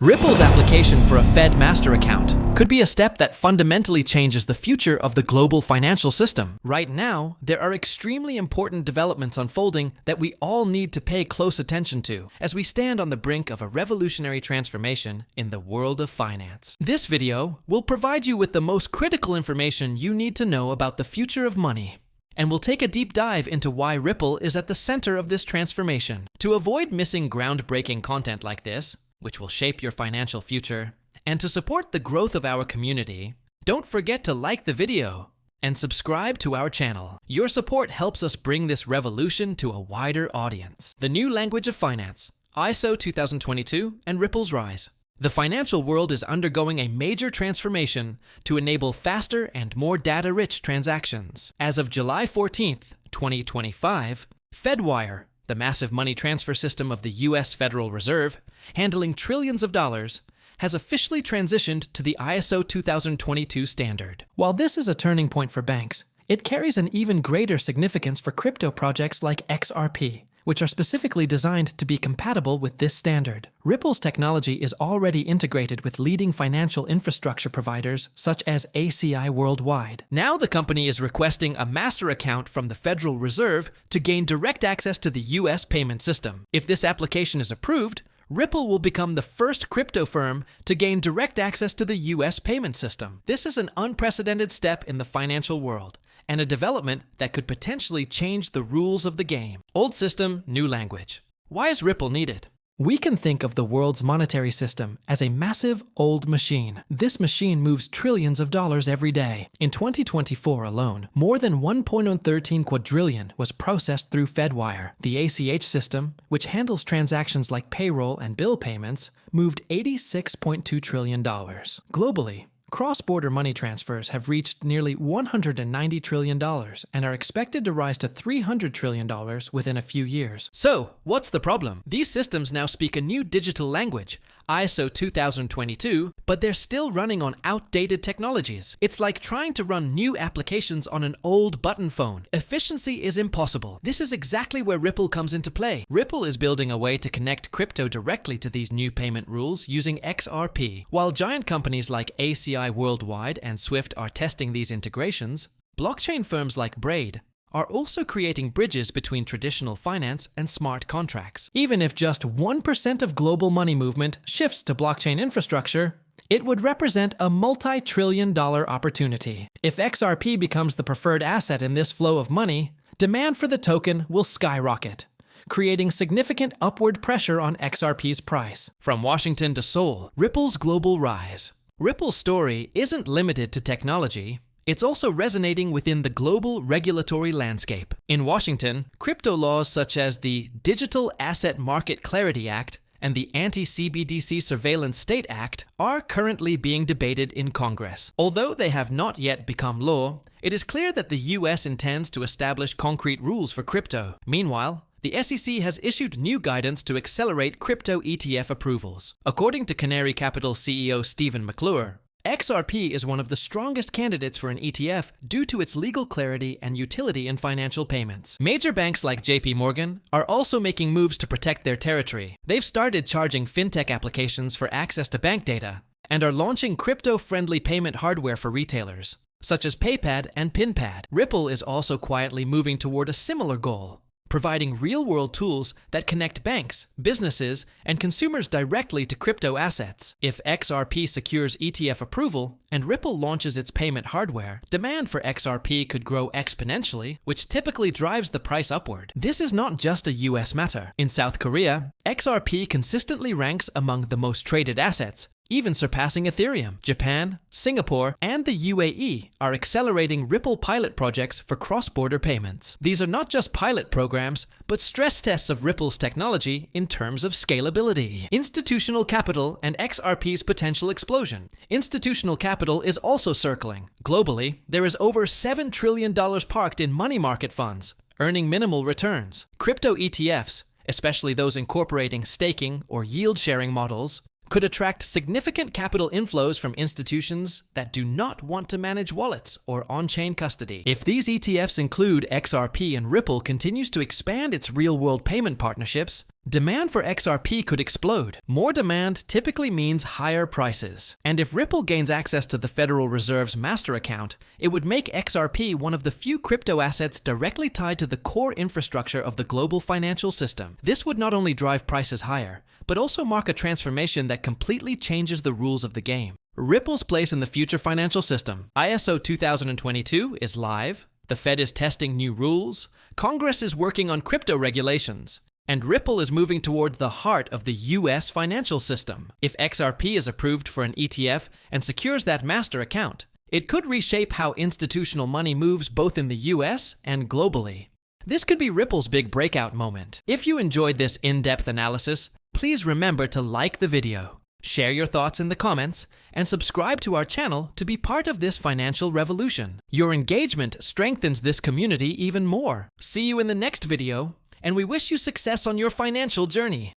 Ripple's application for a Fed master account could be a step that fundamentally changes the future of the global financial system. Right now, there are extremely important developments unfolding that we all need to pay close attention to as we stand on the brink of a revolutionary transformation in the world of finance. This video will provide you with the most critical information you need to know about the future of money, and we'll take a deep dive into why Ripple is at the center of this transformation. To avoid missing groundbreaking content like this, which will shape your financial future, and to support the growth of our community, don't forget to like the video and subscribe to our channel. Your support helps us bring this revolution to a wider audience. The new language of finance, ISO 2022, and Ripple's rise. The financial world is undergoing a major transformation to enable faster and more data-rich transactions. As of July 14th, 2025, FedWire, the massive money transfer system of the U.S. Federal Reserve, handling trillions of dollars, has officially transitioned to the ISO 2022 standard. While this is a turning point for banks, it carries an even greater significance for crypto projects like XRP, which are specifically designed to be compatible with this standard. Ripple's technology is already integrated with leading financial infrastructure providers such as ACI worldwide. Now the company is requesting a master account from the Federal Reserve to gain direct access to the U.S. payment system. If this application is approved, Ripple will become the first crypto firm to gain direct access to the U.S. payment system. This is an unprecedented step in the financial world, and a development that could potentially change the rules of the game. Old system, new language. Why is Ripple needed? We can think of the world's monetary system as a massive old machine. This machine moves trillions of dollars every day. In 2024 alone, more than 1.13 quadrillion was processed through FedWire. The ACH system, which handles transactions like payroll and bill payments, moved $86.2 trillion. Globally, cross-border money transfers have reached nearly $190 trillion and are expected to rise to $300 trillion within a few years. So, what's the problem? These systems now speak a new digital language, ISO 2022, but they're still running on outdated technologies. It's like trying to run new applications on an old button phone. Efficiency is impossible. This is exactly where Ripple comes into play. Ripple is building a way to connect crypto directly to these new payment rules using XRP. While giant companies like ACI worldwide and Swift are testing these integrations, blockchain firms like Braid are also creating bridges between traditional finance and smart contracts. Even if just 1% of global money movement shifts to blockchain infrastructure, it would represent a multi-trillion-dollar opportunity. If XRP becomes the preferred asset in this flow of money, demand for the token will skyrocket, creating significant upward pressure on XRP's price. From Washington to Seoul, Ripple's global rise. Ripple's story isn't limited to technology. It's also resonating within the global regulatory landscape. In Washington, crypto laws such as the Digital Asset Market Clarity Act and the Anti-CBDC Surveillance State Act are currently being debated in Congress. Although they have not yet become law, it is clear that the U.S. intends to establish concrete rules for crypto. Meanwhile, the SEC has issued new guidance to accelerate crypto ETF approvals. According to Canary Capital CEO Stephen McClure, XRP is one of the strongest candidates for an ETF due to its legal clarity and utility in financial payments. Major banks like JP Morgan are also making moves to protect their territory. They've started charging fintech applications for access to bank data and are launching crypto-friendly payment hardware for retailers, such as PayPad and PinPad. Ripple is also quietly moving toward a similar goal, providing real-world tools that connect banks, businesses, and consumers directly to crypto assets. If XRP secures ETF approval and Ripple launches its payment hardware, demand for XRP could grow exponentially, which typically drives the price upward. This is not just a US matter. In South Korea, XRP consistently ranks among the most traded assets, even surpassing Ethereum. Japan, Singapore, and the UAE are accelerating Ripple pilot projects for cross-border payments. These are not just pilot programs, but stress tests of Ripple's technology in terms of scalability. Institutional capital and XRP's potential explosion. Institutional capital is also circling. Globally, there is over $7 trillion parked in money market funds, earning minimal returns. Crypto ETFs, especially those incorporating staking or yield-sharing models, could attract significant capital inflows from institutions that do not want to manage wallets or on-chain custody. If these ETFs include XRP and Ripple continues to expand its real-world payment partnerships, demand for XRP could explode. More demand typically means higher prices. And if Ripple gains access to the Federal Reserve's master account, it would make XRP one of the few crypto assets directly tied to the core infrastructure of the global financial system. This would not only drive prices higher, but also mark a transformation that completely changes the rules of the game. Ripple's place in the future financial system. ISO 2022 is live, the Fed is testing new rules, Congress is working on crypto regulations, and Ripple is moving toward the heart of the US financial system. If XRP is approved for an ETF and secures that master account, it could reshape how institutional money moves both in the US and globally. This could be Ripple's big breakout moment. If you enjoyed this in-depth analysis, please remember to like the video, share your thoughts in the comments, and subscribe to our channel to be part of this financial revolution. Your engagement strengthens this community even more. See you in the next video, and we wish you success on your financial journey.